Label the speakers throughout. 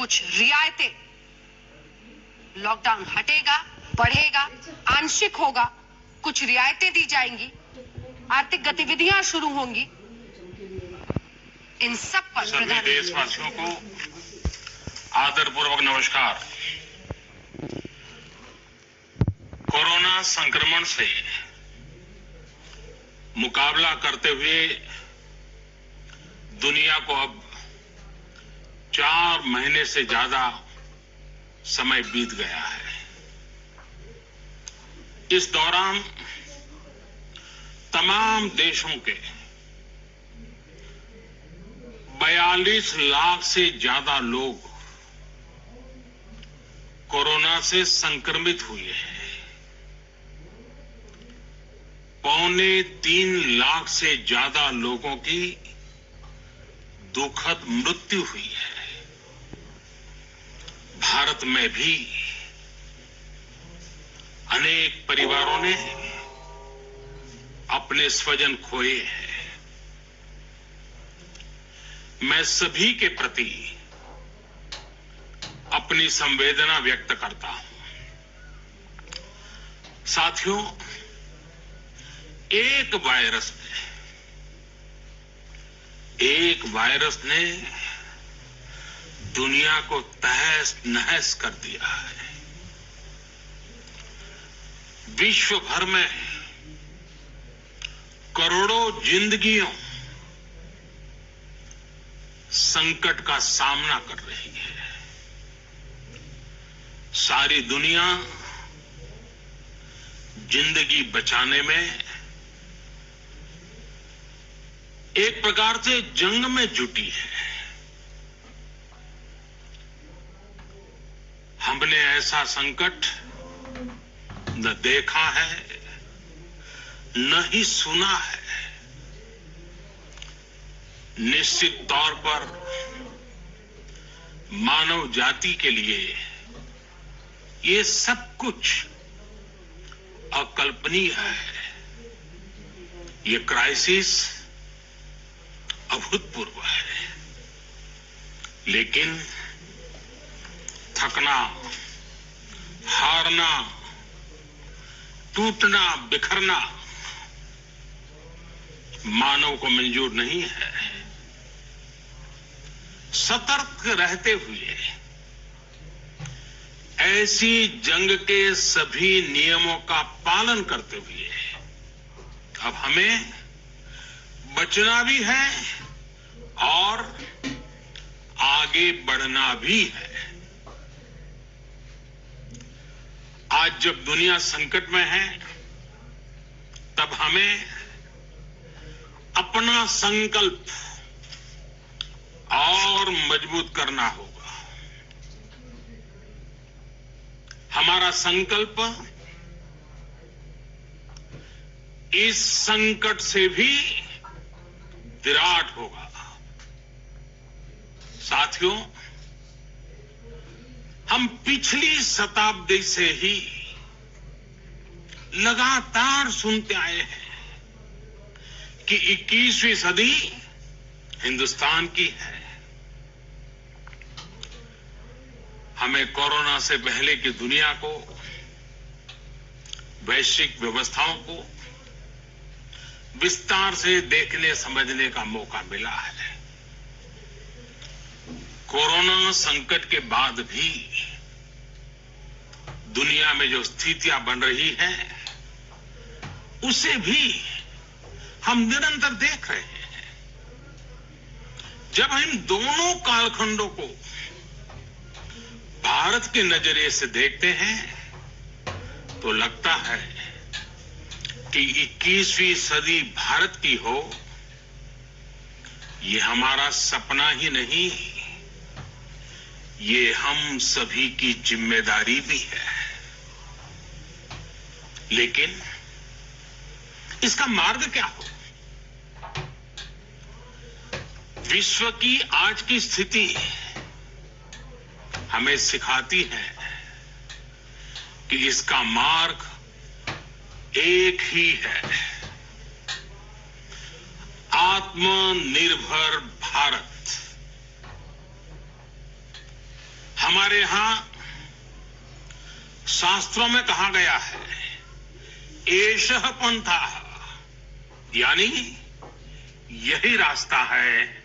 Speaker 1: कुछ रियायतें, लॉकडाउन हटेगा, बढ़ेगा, आंशिक होगा, कुछ रियायतें दी जाएंगी, आर्थिक गतिविधियां शुरू होंगी। इन सब पर
Speaker 2: सभी देशवासियों को आदरपूर्वक नमस्कार। कोरोना संक्रमण से मुकाबला करते हुए दुनिया को अब 4 महीने से ज्यादा समय बीत गया है। इस दौरान तमाम देशों के 42 लाख से ज्यादा लोग कोरोना से संक्रमित हुए हैं। 2.25 लाख से ज्यादा लोगों की दुखद मृत्यु हुई है। भारत में भी अनेक परिवारों ने अपने स्वजन खोए हैं। मैं सभी के प्रति अपनी संवेदना व्यक्त करता हूं। साथियों, एक वायरस ने दुनिया को तहस नहस कर दिया है। विश्व भर में करोड़ों जिंदगियों संकट का सामना कर रही है। सारी दुनिया जिंदगी बचाने में एक प्रकार से जंग में जुटी है। हमने ऐसा संकट न देखा है, न ही सुना है। निश्चित तौर पर मानव जाति के लिए ये सब कुछ अकल्पनीय है। ये क्राइसिस अभूतपूर्व है, लेकिन थकना, हारना, टूटना, बिखरना मानव को मंजूर नहीं है। सतर्क रहते हुए ऐसी जंग के सभी नियमों का पालन करते हुए अब हमें बचना भी है और आगे बढ़ना भी है। आज जब दुनिया संकट में है, तब हमें अपना संकल्प और मजबूत करना होगा। हमारा संकल्प इस संकट से भी विराट होगा। साथियों, हम पिछली शताब्दी से ही लगातार सुनते आए हैं कि 21वीं सदी हिंदुस्तान की है। हमें कोरोना से पहले की दुनिया को, वैश्विक व्यवस्थाओं को विस्तार से देखने समझने का मौका मिला है। कोरोना संकट के बाद भी दुनिया में जो स्थितियां बन रही हैं, उसे भी हम निरंतर देख रहे हैं। जब हम दोनों कालखंडों को भारत के नजरिए से देखते हैं, तो लगता है कि 21वीं सदी भारत की हो, ये हमारा सपना ही नहीं, ये हम सभी की जिम्मेदारी भी है। लेकिन इसका मार्ग क्या हो? विश्व की आज की स्थिति हमें सिखाती है कि इसका मार्ग एक ही है, आत्मनिर्भर भारत। हमारे यहां शास्त्रों में कहा गया है, एषः पंथः, यानी यही रास्ता है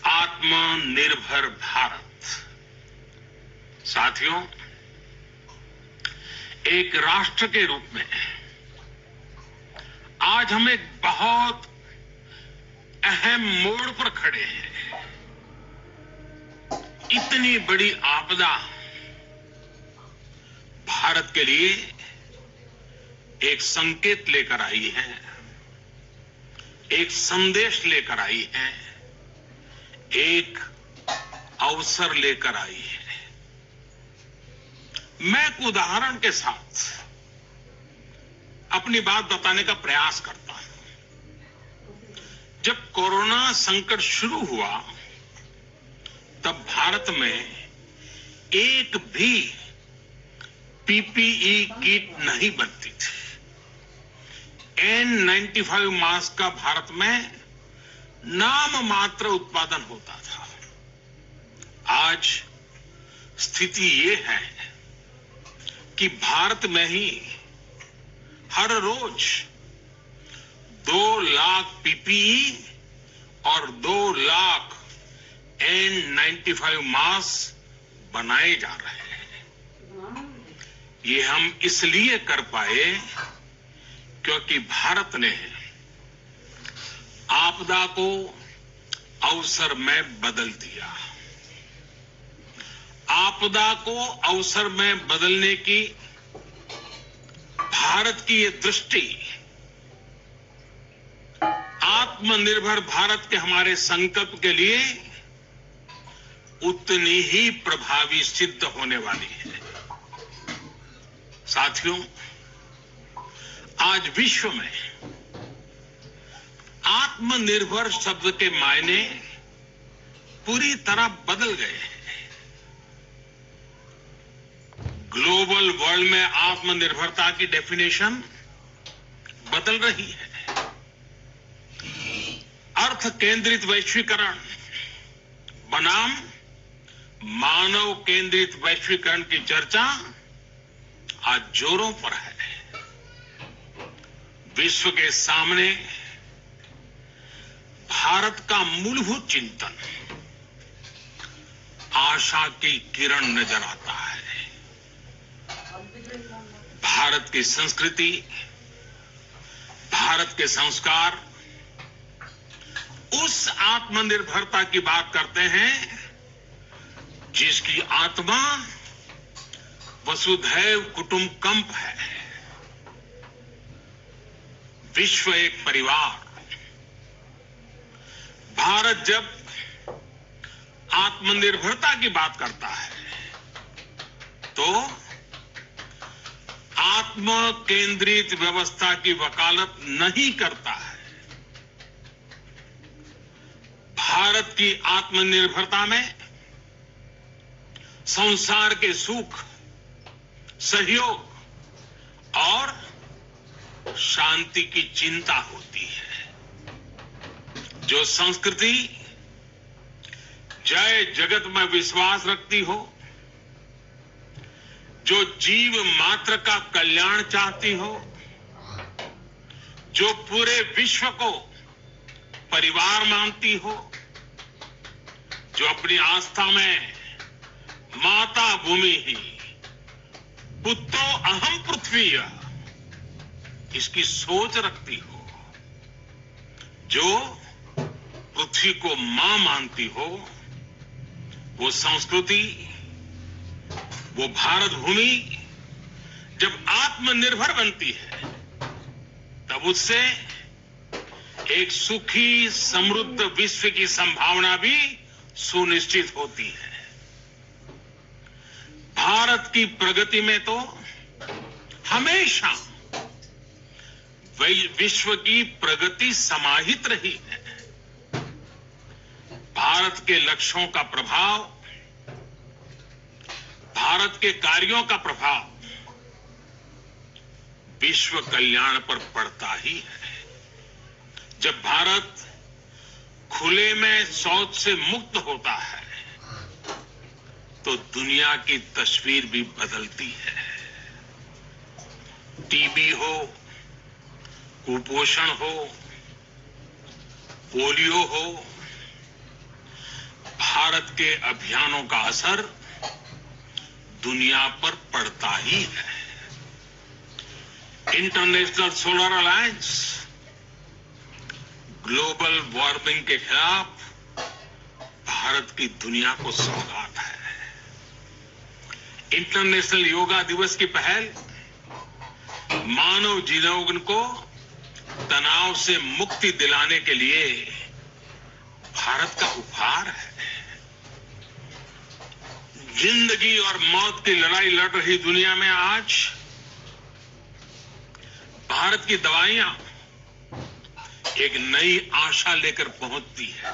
Speaker 2: आत्मनिर्भर भारत। साथियों, एक राष्ट्र के रूप में आज हम एक बहुत अहम मोड़ पर खड़े हैं। इतनी बड़ी आपदा भारत के लिए एक संकेत लेकर आई है, एक संदेश लेकर आई है, एक अवसर लेकर आई है। मैं एक उदाहरण के साथ अपनी बात बताने का प्रयास करता हूं। जब कोरोना संकट शुरू हुआ तब भारत में एक भी पीपीई किट नहीं बनती थी। N95 मास्क का भारत में नाम मात्र उत्पादन होता था। आज स्थिति ये है कि भारत में ही हर रोज 2 लाख पीपीई और 2 लाख N95 मास्क बनाए जा रहे हैं। ये हम इसलिए कर पाए क्योंकि भारत ने आपदा को अवसर में बदल दिया। आपदा को अवसर में बदलने की भारत की ये दृष्टि आत्मनिर्भर भारत के हमारे संकल्प के लिए उतनी ही प्रभावी सिद्ध होने वाली है। साथियों, आज विश्व में आत्मनिर्भर शब्द के मायने पूरी तरह बदल गए हैं। ग्लोबल वर्ल्ड में आत्मनिर्भरता की डेफिनेशन बदल रही है। अर्थ केंद्रित वैश्वीकरण बनाम मानव केंद्रित वैश्वीकरण की चर्चा आज जोरों पर है। विश्व के सामने भारत का मूलभूत चिंतन आशा की किरण नजर आता है। भारत की संस्कृति, भारत के संस्कार उस आत्मनिर्भरता की बात करते हैं जिसकी आत्मा वसुधैव कुटुंबकम है। विश्व एक परिवार। भारत जब आत्मनिर्भरता की बात करता है तो आत्म केंद्रित व्यवस्था की वकालत नहीं करता है। भारत की आत्मनिर्भरता में संसार के सुख, सहयोग और शांति की चिंता होती है। जो संस्कृति जय जगत में विश्वास रखती हो, जो जीव मात्र का कल्याण चाहती हो, जो पूरे विश्व को परिवार मानती हो, जो अपनी आस्था में माता भूमि ही पुत्रो अहम पृथ्वी इसकी सोच रखती हो, जो पृथ्वी को मां मानती हो, वो संस्कृति, वो भारत भूमि जब आत्मनिर्भर बनती है तब उससे एक सुखी समृद्ध विश्व की संभावना भी सुनिश्चित होती है। भारत की प्रगति में तो हमेशा विश्व की प्रगति समाहित रही है। भारत के लक्ष्यों का प्रभाव, भारत के कार्यों का प्रभाव विश्व कल्याण पर पड़ता ही है। जब भारत खुले में शौच से मुक्त होता है तो दुनिया की तस्वीर भी बदलती है। टीबी हो, कुपोषण हो, पोलियो हो, भारत के अभियानों का असर दुनिया पर पड़ता ही है। International solar alliance global warming के खिलाफ भारत की दुनिया को सौगात है। इंटरनेशनल योगा दिवस की पहल मानव जीवन को तनाव से मुक्ति दिलाने के लिए भारत का उपहार है। जिंदगी और मौत की लड़ाई लड़ रही दुनिया में आज भारत की दवाइयां एक नई आशा लेकर पहुंचती है।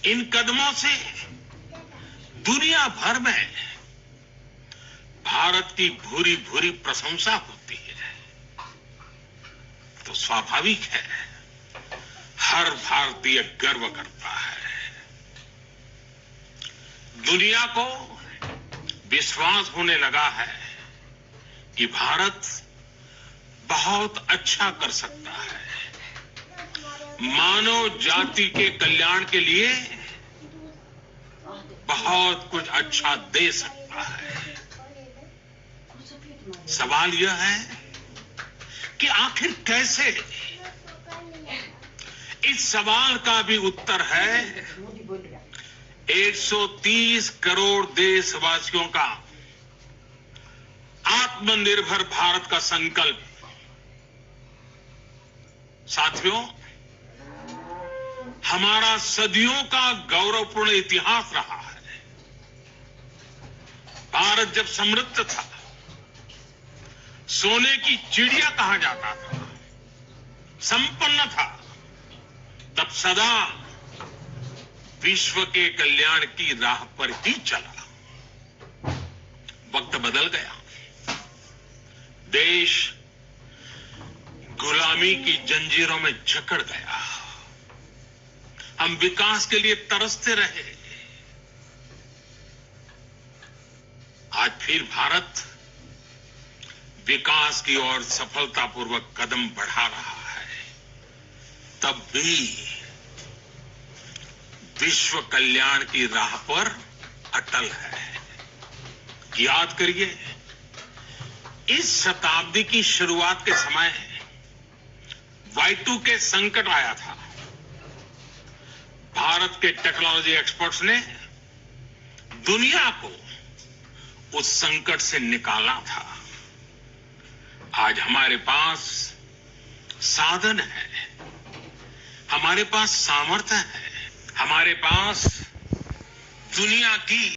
Speaker 2: इन कदमों से दुनिया भर में भारत की भूरी भूरी प्रशंसा होती है। तो स्वाभाविक है, हर भारतीय गर्व करता है। दुनिया को विश्वास होने लगा है कि भारत बहुत अच्छा कर सकता है। मानव जाति के कल्याण के लिए बहुत कुछ अच्छा दे सकता है। सवाल यह है कि आखिर कैसे? इस सवाल का भी उत्तर है 130 करोड़ देशवासियों का आत्मनिर्भर भारत का संकल्प। साथियों, हमारा सदियों का गौरवपूर्ण इतिहास रहा है। भारत जब समृद्ध था, सोने की चिड़िया कहा जाता था, संपन्न था, तब सदा विश्व के कल्याण की राह पर ही चला। वक्त बदल गया, देश गुलामी की जंजीरों में जकड़ गया। हम विकास के लिए तरसते रहे। आज फिर भारत विकास की ओर सफलतापूर्वक कदम बढ़ा रहा है। तब भी विश्व कल्याण की राह पर अटल है। याद करिए, इस शताब्दी की शुरुआत के समय Y2K संकट आया था। भारत के टेक्नोलॉजी एक्सपर्ट्स ने दुनिया को उस संकट से निकाला था। आज हमारे पास साधन है, हमारे पास सामर्थ्य है, हमारे पास दुनिया की